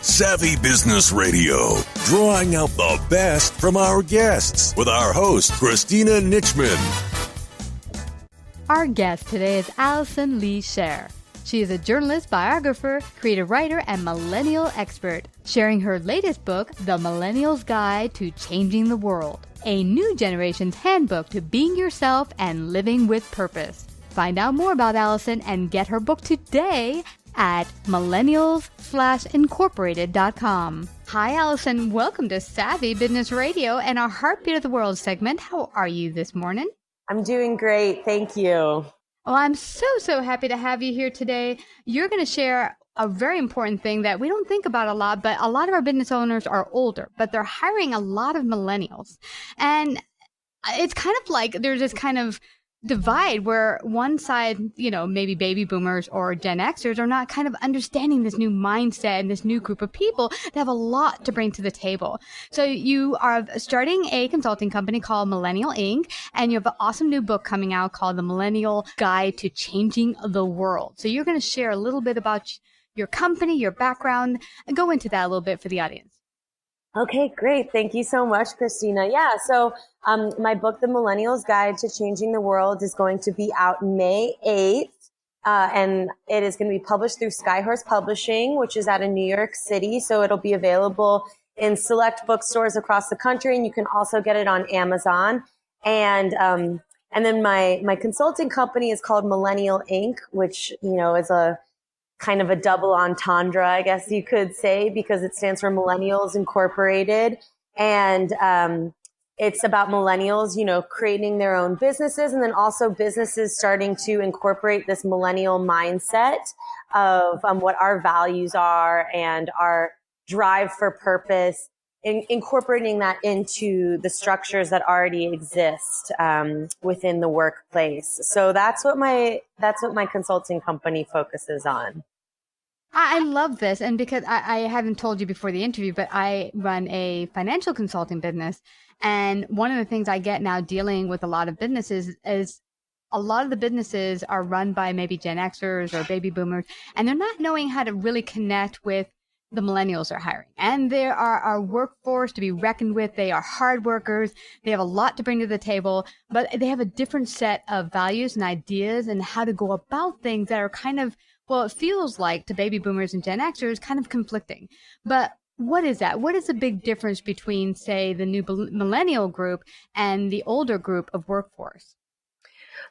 Savvy Business Radio, drawing out the best from our guests with our host, Christina Nichman. Our guest today is Alison Lea Sher. She is a journalist, biographer, creative writer, and millennial expert, sharing her latest book, The Millennial's Guide to Changing the World, a new generation's handbook to being yourself and living with purpose. Find out more about Alison and get her book today at millennials/incorporated.com. Hi, Alison. Welcome to Savvy Business Radio and our Heartbeat of the World segment. How are you this morning? I'm doing great. Thank you. Well, I'm so happy to have you here today. You're going to share a very important thing that we don't think about a lot, but a lot of our business owners are older, but they're hiring a lot of millennials. And it's kind of like there's this kind of divide where one side, maybe baby boomers or Gen Xers are not kind of understanding this new mindset and this new group of people that have a lot to bring to the table. So you are starting a consulting company called Millennial Inc. and you have an awesome new book coming out called The Millennial Guide to Changing the World. So you're going to share a little bit about your company, your background, and go into that a little bit for the audience. Okay, great. Thank you so much, Christina. Yeah, so my book, The Millennial's Guide to Changing the World, is going to be out May 8th, and it is going to be published through Skyhorse Publishing, which is out of New York City. So it'll be available in select bookstores across the country, and you can also get it on Amazon. And then my consulting company is called Millennial Inc., which, is a kind of a double entendre, I guess you could say, because it stands for Millennials Incorporated. And it's about millennials, creating their own businesses, and then also businesses starting to incorporate this millennial mindset of what our values are and our drive for purpose, incorporating that into the structures that already exist within the workplace. So that's what my consulting company focuses on. I love this. And because I haven't told you before the interview, but I run a financial consulting business. And one of the things I get now dealing with a lot of businesses is a lot of the businesses are run by maybe Gen Xers or baby boomers, and they're not knowing how to really connect with the millennials are hiring. And they are our workforce to be reckoned with. They are hard workers. They have a lot to bring to the table, but they have a different set of values and ideas and how to go about things that are kind of, well, it feels like to baby boomers and Gen Xers kind of conflicting. But what is that? What is the big difference between, say, the new millennial group and the older group of workforce?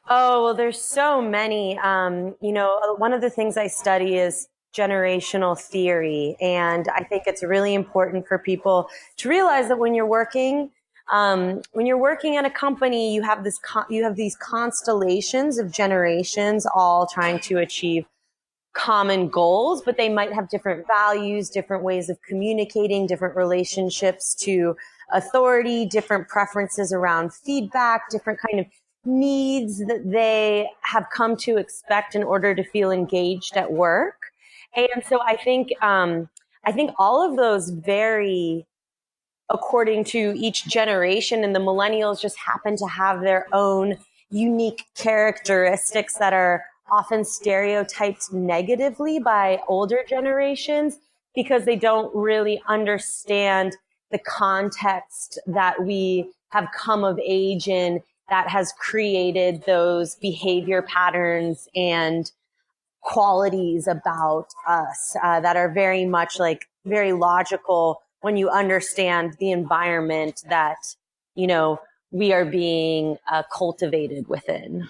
Oh, well, there's so many. One of the things I study is generational theory. And I think it's really important for people to realize that when you're working at a company, you have these constellations of generations all trying to achieve common goals, but they might have different values, different ways of communicating, different relationships to authority, different preferences around feedback, different kind of needs that they have come to expect in order to feel engaged at work. And so I think all of those vary according to each generation, and the millennials just happen to have their own unique characteristics that are often stereotyped negatively by older generations because they don't really understand the context that we have come of age in that has created those behavior patterns and qualities about us that are very much like very logical when you understand the environment that, we are being cultivated within.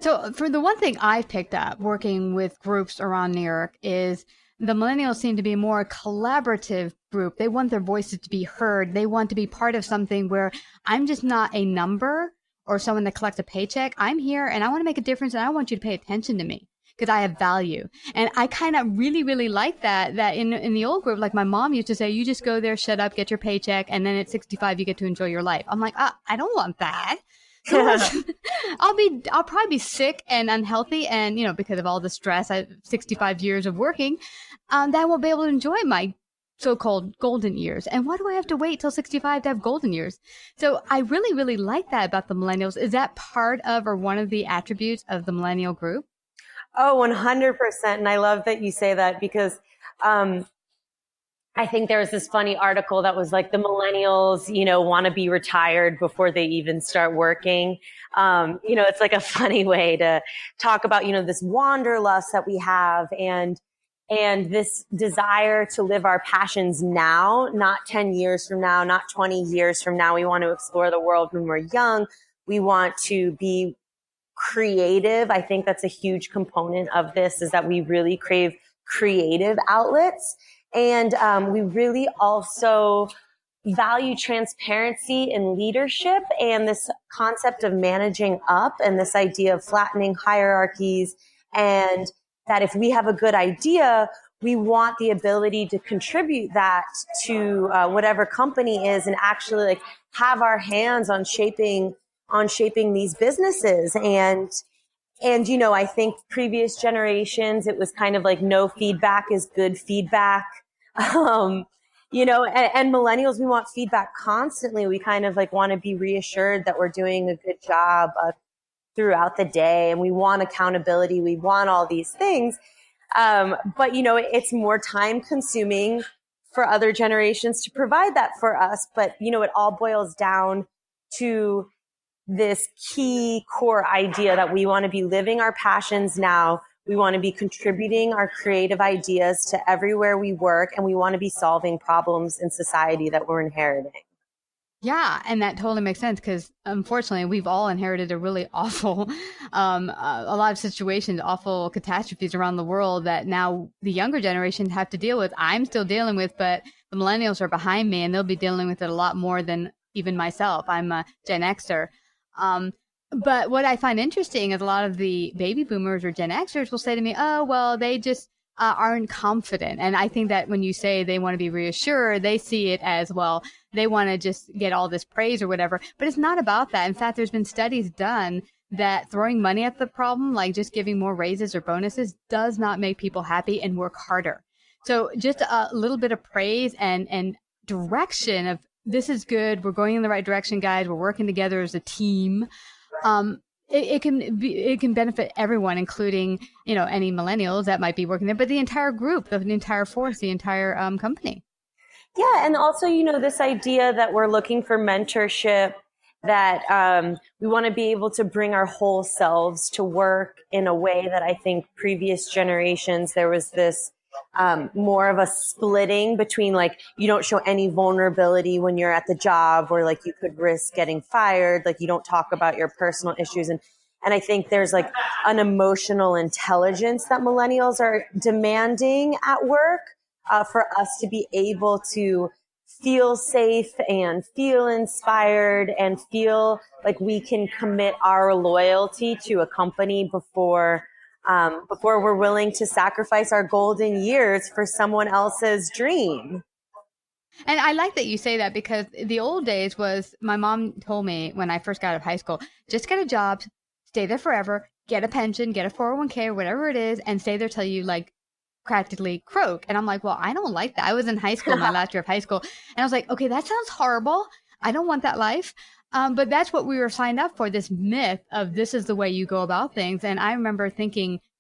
So for the one thing I've picked up working with groups around New York is the millennials seem to be a more collaborative group. They want their voices to be heard. They want to be part of something where I'm just not a number or someone that collects a paycheck. I'm here and I want to make a difference and I want you to pay attention to me because I have value. And I kind of really, really like that in the old group, like my mom used to say, you just go there, shut up, get your paycheck. And then at 65, you get to enjoy your life. I'm like, I don't want that. So I'll probably be sick and unhealthy and, because of all the stress, 65 years of working, that I won't be able to enjoy my so-called golden years. And why do I have to wait till 65 to have golden years? So I really, really like that about the millennials. Is that part of or one of the attributes of the millennial group? Oh, 100%. And I love that you say that because I think there was this funny article that was like the millennials, want to be retired before they even start working. It's like a funny way to talk about, this wanderlust that we have and this desire to live our passions now, not 10 years from now, not 20 years from now. We want to explore the world when we're young. We want to be creative. I think that's a huge component of this, is that we really crave creative outlets. And we really also value transparency in leadership and this concept of managing up and this idea of flattening hierarchies, and that if we have a good idea, we want the ability to contribute that to whatever company is and actually like have our hands on shaping these businesses. And I think previous generations, it was kind of like no feedback is good feedback. And millennials, we want feedback constantly. We kind of like want to be reassured that we're doing a good job throughout the day, and we want accountability. We want all these things. But it's more time consuming for other generations to provide that for us. But, it all boils down to this key core idea that we want to be living our passions now. We want to be contributing our creative ideas to everywhere we work, and we want to be solving problems in society that we're inheriting. Yeah, and that totally makes sense, because unfortunately, we've all inherited a really awful, a lot of situations, awful catastrophes around the world that now the younger generation have to deal with. I'm still dealing with, but the millennials are behind me, and they'll be dealing with it a lot more than even myself. I'm a Gen Xer. But what I find interesting is a lot of the baby boomers or Gen Xers will say to me, oh, well, they just aren't confident. And I think that when you say they want to be reassured, they see it as, well, they want to just get all this praise or whatever. But it's not about that. In fact, there's been studies done that throwing money at the problem, like just giving more raises or bonuses, does not make people happy and work harder. So just a little bit of praise and direction of, this is good, we're going in the right direction, guys, we're working together as a team. It can benefit everyone, including, any millennials that might be working there, but the entire group, the entire force, the entire company. Yeah. And also, this idea that we're looking for mentorship, that we want to be able to bring our whole selves to work in a way that I think previous generations, there was this more of a splitting between, like, you don't show any vulnerability when you're at the job, or like you could risk getting fired. Like, you don't talk about your personal issues. And I think there's like an emotional intelligence that millennials are demanding at work for us to be able to feel safe and feel inspired and feel like we can commit our loyalty to a company before we're willing to sacrifice our golden years for someone else's dream. And I like that you say that, because the old days was, my mom told me when I first got out of high school, just get a job, stay there forever, get a pension, get a 401k or whatever it is, and stay there till you like practically croak. And I'm like, well, I don't like that. I was in high school, my last year of high school, and I was like, okay, that sounds horrible. I don't want that life. But that's what we were signed up for, this myth of this is the way you go about things. And I remember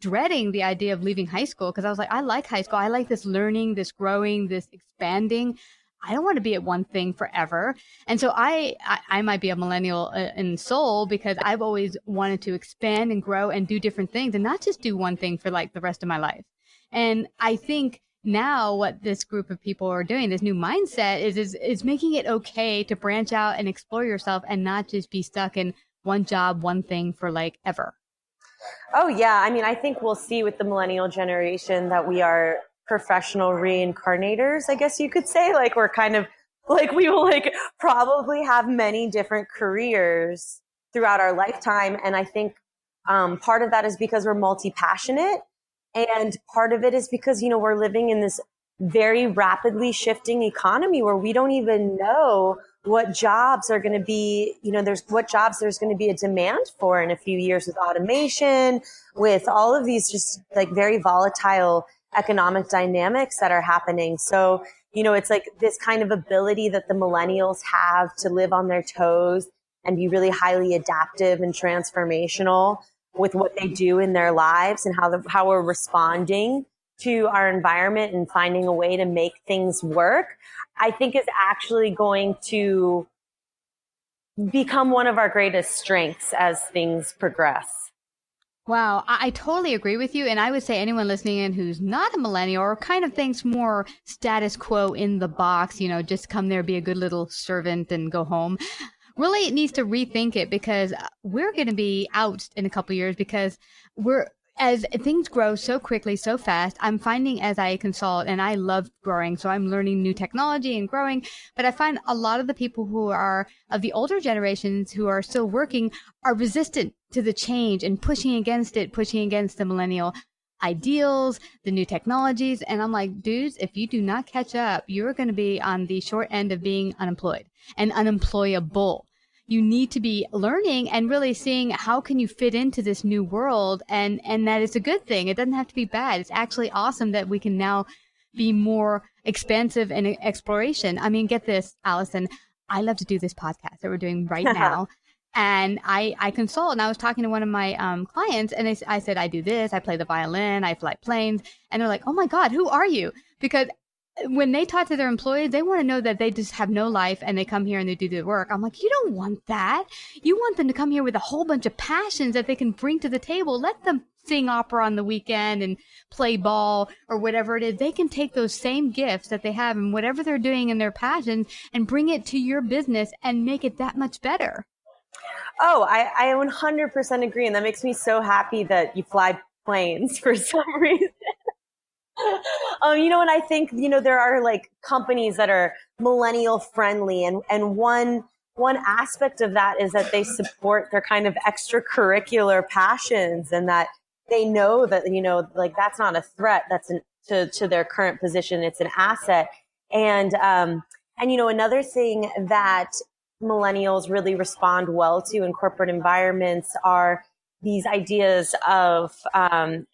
dreading the idea of leaving high school, because I was like, I like high school. I like this learning, this growing, this expanding. I don't want to be at one thing forever. And so I might be a millennial in soul, because I've always wanted to expand and grow and do different things, and not just do one thing for like the rest of my life. And I think now what this group of people are doing, this new mindset, is making it okay to branch out and explore yourself and not just be stuck in one job, one thing for like ever. Oh, yeah. I mean, I think we'll see with the millennial generation that we are professional reincarnators, I guess you could say. Like, we're kind of like, we will like probably have many different careers throughout our lifetime. And I think part of that is because we're multi-passionate. And part of it is because, we're living in this very rapidly shifting economy where we don't even know what jobs are going to be, what jobs there's going to be a demand for in a few years, with automation, with all of these just like very volatile economic dynamics that are happening. So, it's like this kind of ability that the millennials have to live on their toes and be really highly adaptive and transformational with what they do in their lives, and how we're responding to our environment and finding a way to make things work, I think is actually going to become one of our greatest strengths as things progress. Wow, I totally agree with you. And I would say anyone listening in who's not a millennial or kind of thinks more status quo in the box, just come there, be a good little servant and go home, really needs to rethink it, because we're going to be out in a couple of years, because as things grow so quickly, so fast. I'm finding as I consult, and I love growing, so I'm learning new technology and growing, but I find a lot of the people who are of the older generations who are still working are resistant to the change and pushing against the millennial ideals, the new technologies. And I'm like, dudes, if you do not catch up, you're going to be on the short end of being unemployed and unemployable. You need to be learning and really seeing how can you fit into this new world, and that is a good thing. It doesn't have to be bad. It's actually awesome that we can now be more expansive in exploration. I mean, get this, Alison, I love to do this podcast that we're doing right now. And I consult, and I was talking to one of my clients, and I said, I do this, I play the violin, I fly planes. And they're like, oh my God, who are you? Because when they talk to their employees, they want to know that they just have no life and they come here and they do their work. I'm like, you don't want that. You want them to come here with a whole bunch of passions that they can bring to the table. Let them sing opera on the weekend and play ball or whatever it is. They can take those same gifts that they have and whatever they're doing in their passions and bring it to your business and make it that much better. Oh, I 100% agree. And that makes me so happy that you fly planes for some reason. And I think, there are like companies that are millennial friendly, and one aspect of that is that they support their kind of extracurricular passions, and that they know that, like that's not a threat. That's to their current position. It's an asset. And another thing that millennials really respond well to in corporate environments are these ideas of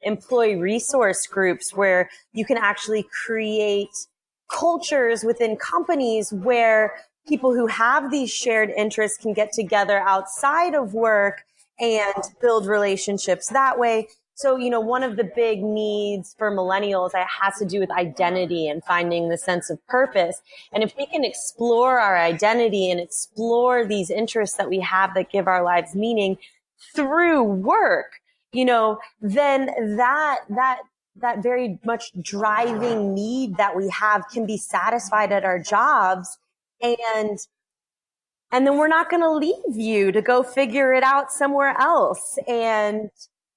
employee resource groups, where you can actually create cultures within companies where people who have these shared interests can get together outside of work and build relationships that way. So, one of the big needs for millennials has to do with identity and finding the sense of purpose. And if we can explore our identity and explore these interests that we have that give our lives meaning through work, then that very much driving need that we have can be satisfied at our jobs. And then we're not going to leave you to go figure it out somewhere else. And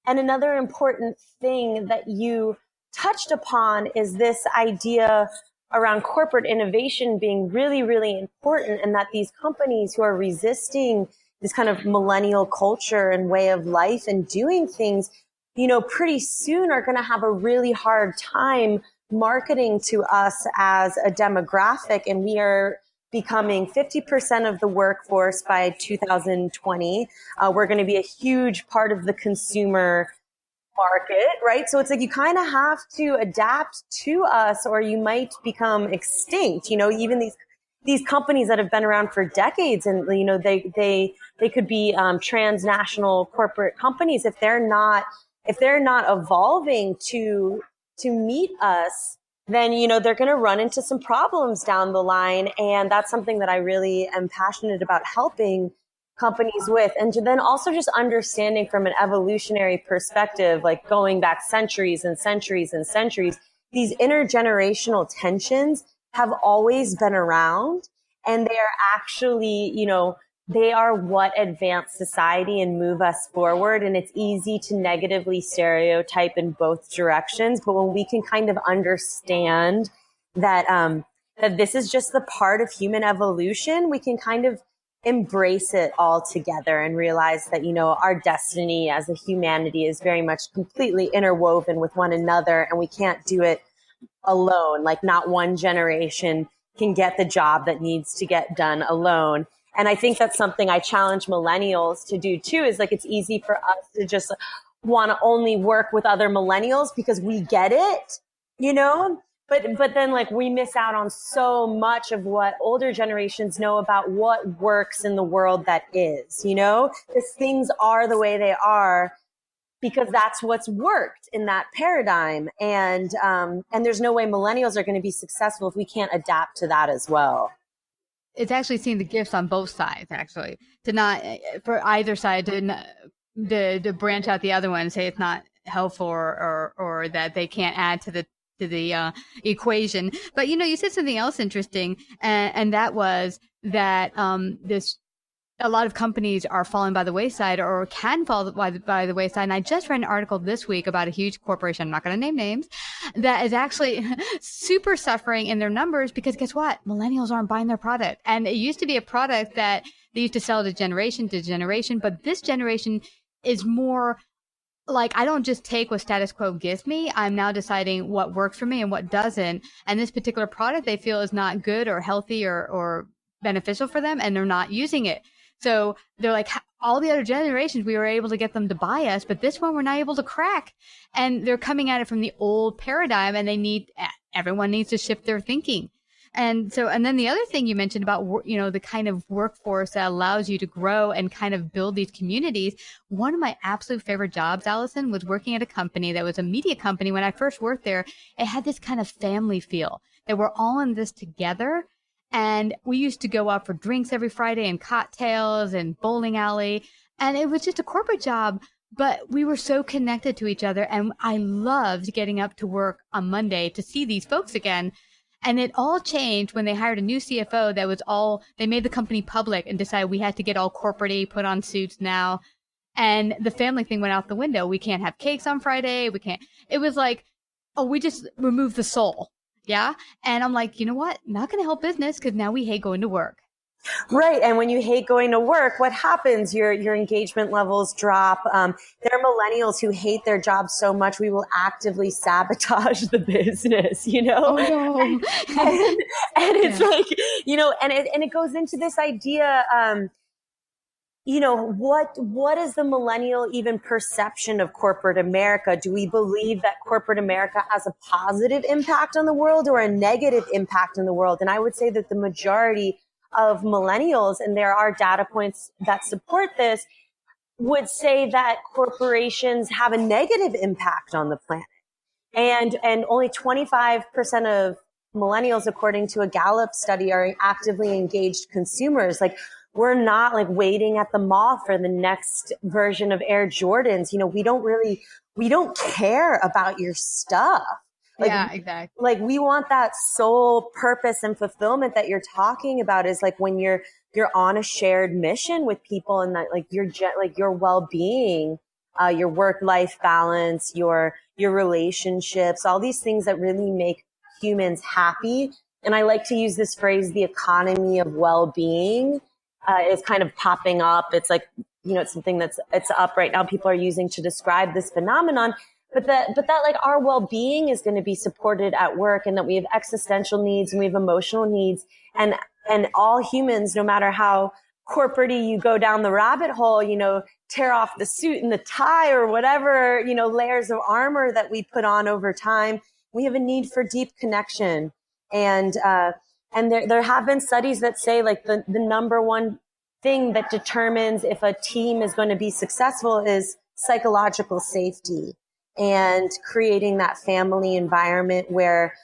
another important thing that you touched upon is this idea around corporate innovation being really, really important, and that these companies who are resisting this kind of millennial culture and way of life and doing things, pretty soon are going to have a really hard time marketing to us as a demographic. And we are becoming 50% of the workforce by 2020. We're going to be a huge part of the consumer market, right? So it's like you kind of have to adapt to us, or you might become extinct. Even these companies that have been around for decades, and they could be transnational corporate companies, if they're not evolving to meet us, then they're going to run into some problems down the line. And that's something that I really am passionate about helping companies with. And then also just understanding from an evolutionary perspective, like going back centuries and centuries and centuries, these intergenerational tensions have always been around, and they are actually, they are what advance society and move us forward. And it's easy to negatively stereotype in both directions. But when we can kind of understand that, that this is just the part of human evolution, we can kind of embrace it all together and realize that, our destiny as a humanity is very much completely interwoven with one another, and we can't do it alone. Like, not one generation can get the job that needs to get done alone. And I think that's something I challenge millennials to do too, is like, it's easy for us to just want to only work with other millennials because we get it, but then like we miss out on so much of what older generations know about what works in the world that is, because things are the way they are because that's what's worked in that paradigm. And there's no way millennials are going to be successful if we can't adapt to that as well. It's actually seeing the gifts on both sides, actually, to not, for either side to branch out the other one and say it's not helpful or that they can't add to the equation. But, you said something else interesting, and that was that a lot of companies are falling by the wayside or can fall by the wayside. And I just read an article this week about a huge corporation, I'm not going to name names, that is actually super suffering in their numbers because guess what? Millennials aren't buying their product. And it used to be a product that they used to sell to generation, but this generation is more like, I don't just take what status quo gives me. I'm now deciding what works for me and what doesn't. And this particular product they feel is not good or healthy or beneficial for them, and they're not using it. So they're like, all the other generations, we were able to get them to buy us, but this one we're not able to crack. And they're coming at it from the old paradigm, and everyone needs to shift their thinking. And then the other thing you mentioned about, the kind of workforce that allows you to grow and kind of build these communities. One of my absolute favorite jobs, Alison, was working at a company that was a media company. When I first worked there, it had this kind of family feel that we're all in this together. And we used to go out for drinks every Friday and cocktails and bowling alley. And it was just a corporate job, but we were so connected to each other. And I loved getting up to work on Monday to see these folks again. And it all changed when they hired a new CFO they made the company public and decided we had to get all corporate-y, put on suits now. And the family thing went out the window. We can't have cakes on Friday. It was like, we just removed the soul. Yeah. And I'm like, you know what? Not going to help business because now we hate going to work. Right. And when you hate going to work, what happens? Your engagement levels drop. There are millennials who hate their jobs so much, we will actively sabotage the business, Oh, no. and it's like, and it goes into this idea, what is the millennial even perception of corporate America? Do we believe that corporate America has a positive impact on the world or a negative impact on the world? And I would say that the majority of millennials, and there are data points that support this, would say that corporations have a negative impact on the planet. And only 25% of millennials, according to a Gallup study, are actively engaged consumers. Like, we're not like waiting at the mall for the next version of Air Jordans. We don't care about your stuff. Like, yeah, exactly. Like, we want that soul purpose and fulfillment that you're talking about is like when you're on a shared mission with people, and that like your well-being, your work-life balance, your relationships, all these things that really make humans happy. And I like to use this phrase, the economy of well-being, is kind of popping up. It's like, it's something it's up right now. People are using to describe this phenomenon. But that like our well-being is going to be supported at work, and that we have existential needs and we have emotional needs, and all humans, no matter how corporate-y you go down the rabbit hole, tear off the suit and the tie or whatever, layers of armor that we put on over time, we have a need for deep connection. And there have been studies that say like the number one thing that determines if a team is going to be successful is psychological safety. And creating that family environment where,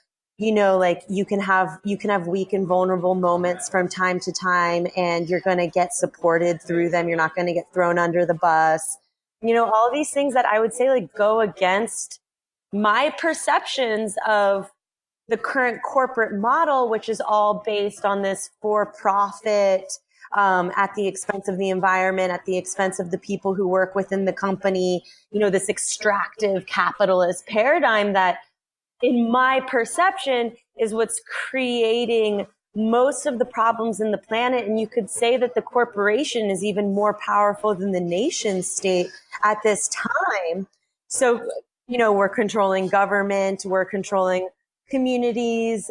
like you can have weak and vulnerable moments from time to time, and you're going to get supported through them. You're not going to get thrown under the bus. All these things that I would say like go against my perceptions of the current corporate model, which is all based on this for-profit, at the expense of the environment, at the expense of the people who work within the company, this extractive capitalist paradigm that, in my perception, is what's creating most of the problems in the planet. And you could say that the corporation is even more powerful than the nation state at this time. So, we're controlling government, we're controlling communities.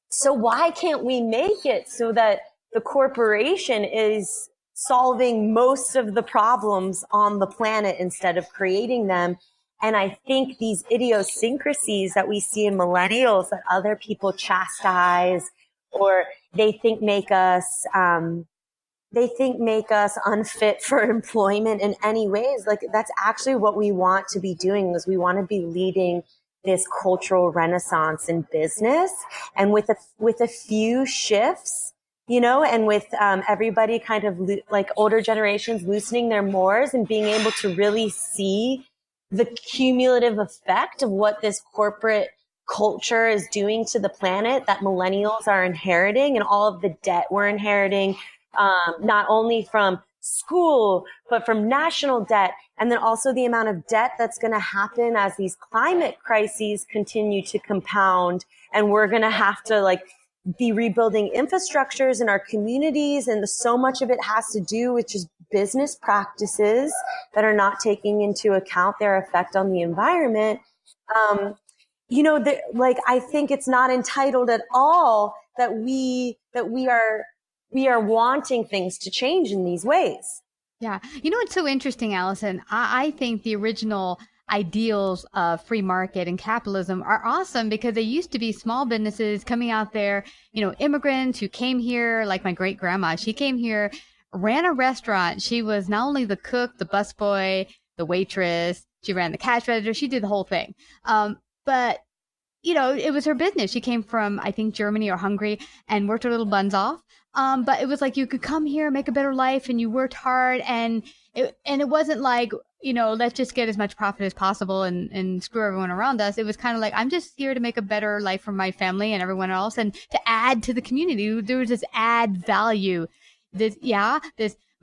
So why can't we make it so that the corporation is solving most of the problems on the planet instead of creating them? And I think these idiosyncrasies that we see in millennials that other people chastise or they think make us, they think make us unfit for employment in any ways. Like that's actually what we want to be doing, is we want to be leading this cultural renaissance in business, and with a few shifts, and with everybody kind of like older generations loosening their mores and being able to really see the cumulative effect of what this corporate culture is doing to the planet that millennials are inheriting, and all of the debt we're inheriting, not only from school, but from national debt. And then also the amount of debt that's going to happen as these climate crises continue to compound. And we're going to have to be rebuilding infrastructures in our communities. And so much of it has to do with just business practices that are not taking into account their effect on the environment. I think it's not entitled at all that we are wanting things to change in these ways. Yeah. What's so interesting, Alison? I think the original ideals of free market and capitalism are awesome because they used to be small businesses coming out there, immigrants who came here, like my great grandma. She came here, ran a restaurant. She was not only the cook, the busboy, the waitress, she ran the cash register. She did the whole thing. But it was her business. She came from, I think, Germany or Hungary and worked her little buns off. But it was like you could come here, make a better life, and you worked hard. And it wasn't like, let's just get as much profit as possible and screw everyone around us. It was kind of like, I'm just here to make a better life for my family and everyone else and to add to the community. There was this add value.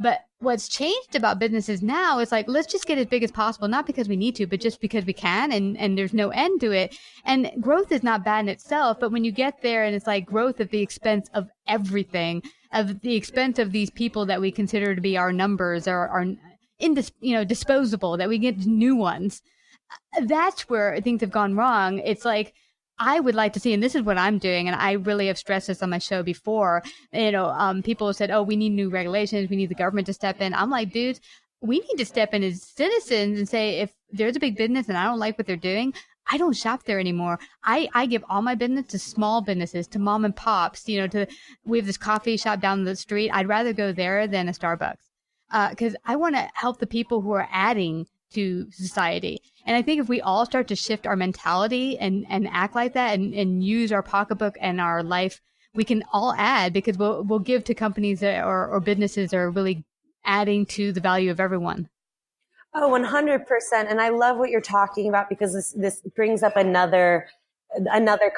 But what's changed about businesses now is like, let's just get as big as possible, not because we need to, but just because we can, and there's no end to it. And growth is not bad in itself, but when you get there and it's like growth at the expense of everything, of the expense of these people that we consider to be our numbers or are disposable, that we get new ones, that's where things have gone wrong. It's like, I would like to see, and this is what I'm doing, and I really have stressed this on my show before, people have said, oh, we need new regulations, we need the government to step in. I'm like, dudes, we need to step in as citizens and say, if there's a big business and I don't like what they're doing, I don't shop there anymore. I give all my business to small businesses, to mom and pops, we have this coffee shop down the street. I'd rather go there than a Starbucks. Cause I want to help the people who are adding to society. And I think if we all start to shift our mentality and act like that and use our pocketbook and our life, we can all add, because we'll give to companies or businesses that are really adding to the value of everyone. Oh, 100%. And I love what you're talking about, because this brings up another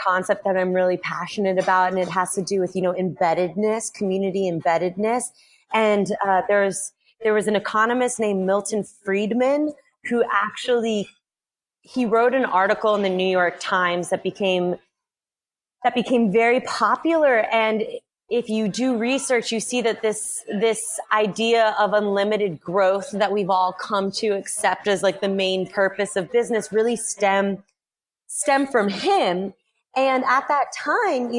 concept that I'm really passionate about. And it has to do with, embeddedness, community embeddedness. And there was an economist named Milton Friedman who he wrote an article in the New York Times that became very popular. And if you do research, you see that this idea of unlimited growth that we've all come to accept as like the main purpose of business really stem from him. And at that time,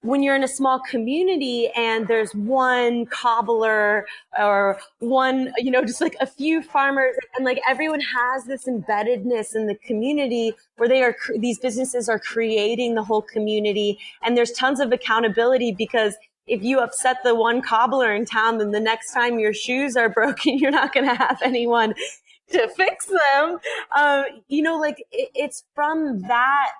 when you're in a small community and there's one cobbler or one, just like a few farmers, and like everyone has this embeddedness in the community where these businesses are creating the whole community. And there's tons of accountability, because if you upset the one cobbler in town, then the next time your shoes are broken, you're not going to have anyone to fix them. It's from that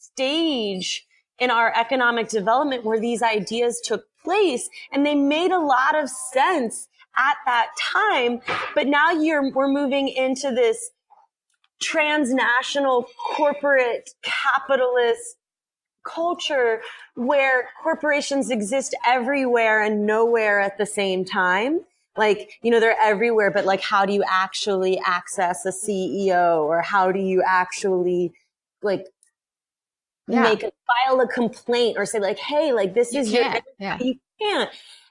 stage in our economic development where these ideas took place, and they made a lot of sense at that time. But now we're moving into this transnational corporate capitalist culture where corporations exist everywhere and nowhere at the same time. They're everywhere, but like, how do you actually access a CEO, or how do you actually file a complaint or say like, hey, like this is you can't.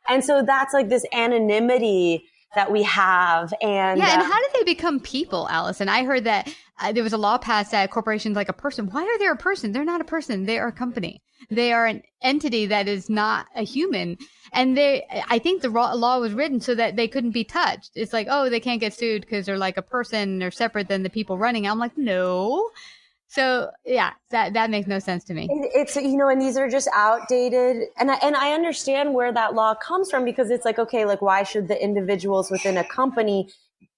And so that's like this anonymity that we have. And and how did they become people, Alison? I heard that there was a law passed that corporations like a person. Why are they a person? They're not a person. They are a company. They are an entity that is not a human. And I think the law was written so that they couldn't be touched. It's like, oh, they can't get sued because they're like a person. They're separate than the people running. I'm like, no. So yeah, that makes no sense to me. It's, and these are just outdated. And I understand where that law comes from, because it's like, okay, like, why should the individuals within a company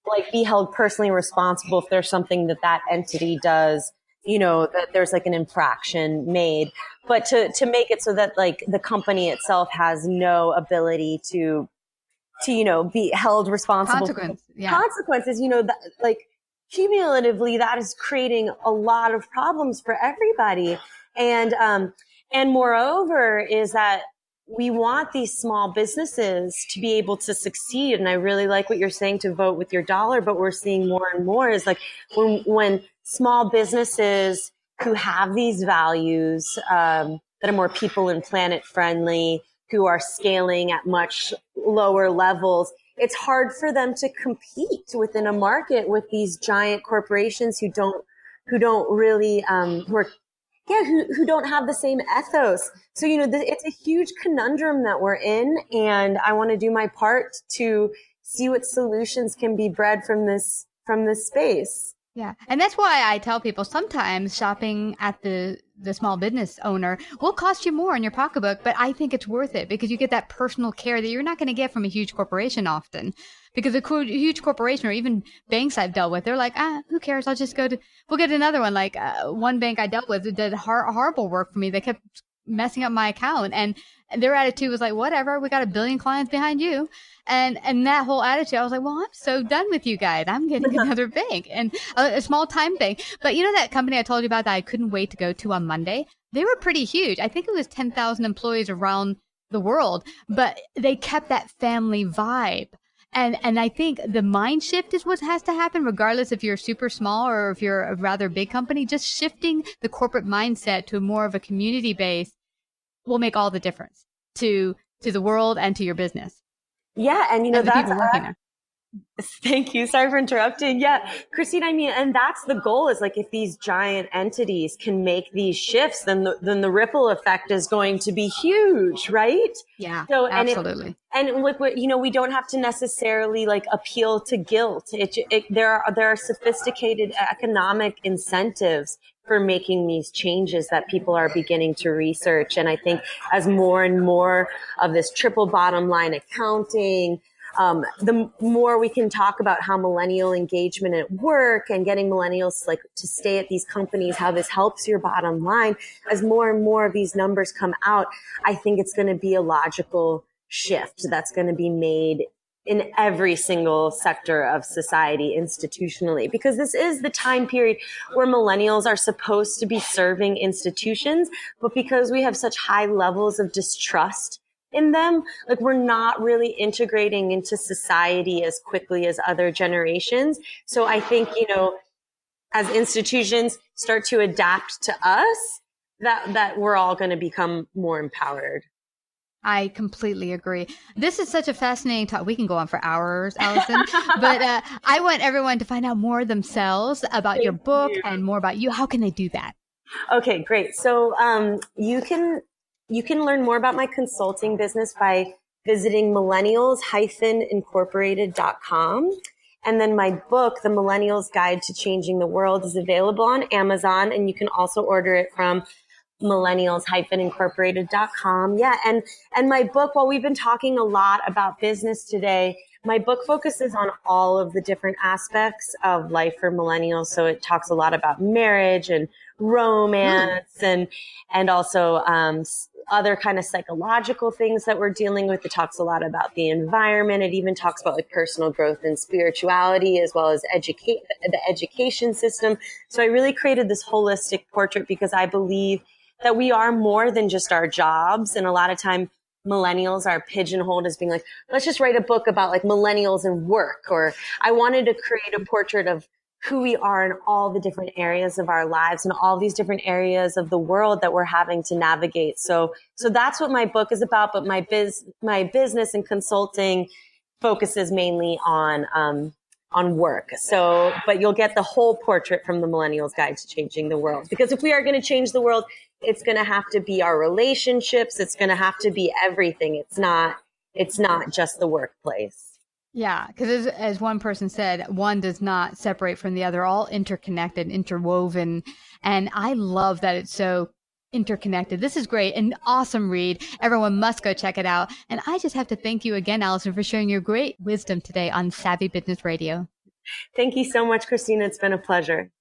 like be held personally responsible if there's something that entity does, that there's like an infraction made, but to make it so that like the company itself has no ability to be held responsible for consequences, that, like, cumulatively, that is creating a lot of problems for everybody. And moreover is that we want these small businesses to be able to succeed. And I really like what you're saying, to vote with your dollar, but we're seeing more and more is like when small businesses who have these values, that are more people and planet friendly, who are scaling at much lower levels, it's hard for them to compete within a market with these giant corporations who don't really, who don't have the same ethos. So, it's a huge conundrum that we're in, and I want to do my part to see what solutions can be bred from this space. Yeah. And that's why I tell people sometimes shopping at the small business owner will cost you more in your pocketbook, but I think it's worth it because you get that personal care that you're not going to get from a huge corporation often. Because a huge corporation, or even banks I've dealt with, they're like, who cares? I'll just we'll get another one. Like one bank I dealt with did horrible work for me. They kept messing up my account, and their attitude was like, whatever, we got 1 billion clients behind you. And that whole attitude, I was like, well, I'm so done with you guys. I'm getting another bank, and a small time bank. But that company I told you about that I couldn't wait to go to on Monday, they were pretty huge. I think it was 10,000 employees around the world, but they kept that family vibe. And I think the mind shift is what has to happen, regardless if you're super small or if you're a rather big company. Just shifting the corporate mindset to more of a community base will make all the difference to the world and to your business. Yeah, and that's thank you. Sorry for interrupting. Yeah, Christine, and that's the goal, is like, if these giant entities can make these shifts, then the ripple effect is going to be huge, right? Yeah, so, absolutely. And look, we don't have to necessarily like appeal to guilt. There are sophisticated economic incentives for making these changes that people are beginning to research. And I think as more and more of this triple bottom line accounting, the more we can talk about how millennial engagement at work and getting millennials to stay at these companies, how this helps your bottom line, as more and more of these numbers come out, I think it's going to be a logical shift that's going to be made in every single sector of society institutionally, because this is the time period where millennials are supposed to be serving institutions, but because we have such high levels of distrust in them, like, we're not really integrating into society as quickly as other generations. So I think, as institutions start to adapt to us, that we're all going to become more empowered. I completely agree. This is such a fascinating talk. We can go on for hours, Alison, but I want everyone to find out more themselves about your book and more about you. How can they do that? Okay, great. So you can learn more about my consulting business by visiting millennials-incorporated.com. And then my book, The Millennials Guide to Changing the World, is available on Amazon, and you can also order it from millennials-incorporated.com. Yeah. And my book, while we've been talking a lot about business today, my book focuses on all of the different aspects of life for millennials. So it talks a lot about marriage and romance and also, other kind of psychological things that we're dealing with. It talks a lot about the environment. It even talks about like personal growth and spirituality, as well as the education system. So I really created this holistic portrait because I believe that we are more than just our jobs. And a lot of time millennials are pigeonholed as being like, let's just write a book about like millennials and work. Or I wanted to create a portrait of who we are in all the different areas of our lives and all these different areas of the world that we're having to navigate. So that's what my book is about. But my business and consulting focuses mainly on work. So, but you'll get the whole portrait from the Millennials Guide to Changing the World. Because if we are going to change the world, it's going to have to be our relationships. It's going to have to be everything. It's not just the workplace. Yeah, because as one person said, one does not separate from the other, all interconnected, interwoven. And I love that it's so interconnected. This is great. An awesome read. Everyone must go check it out. And I just have to thank you again, Alison, for sharing your great wisdom today on Savvy Business Radio. Thank you so much, Christina. It's been a pleasure.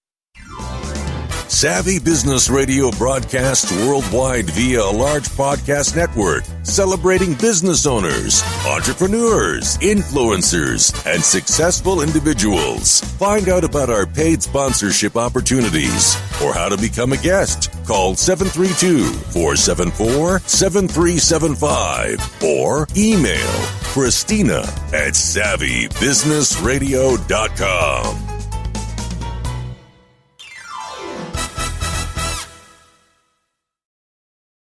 Savvy Business Radio broadcasts worldwide via a large podcast network, celebrating business owners, entrepreneurs, influencers, and successful individuals. Find out about our paid sponsorship opportunities or how to become a guest. Call 732-474-7375 or email Christina@savvybusinessradio.com.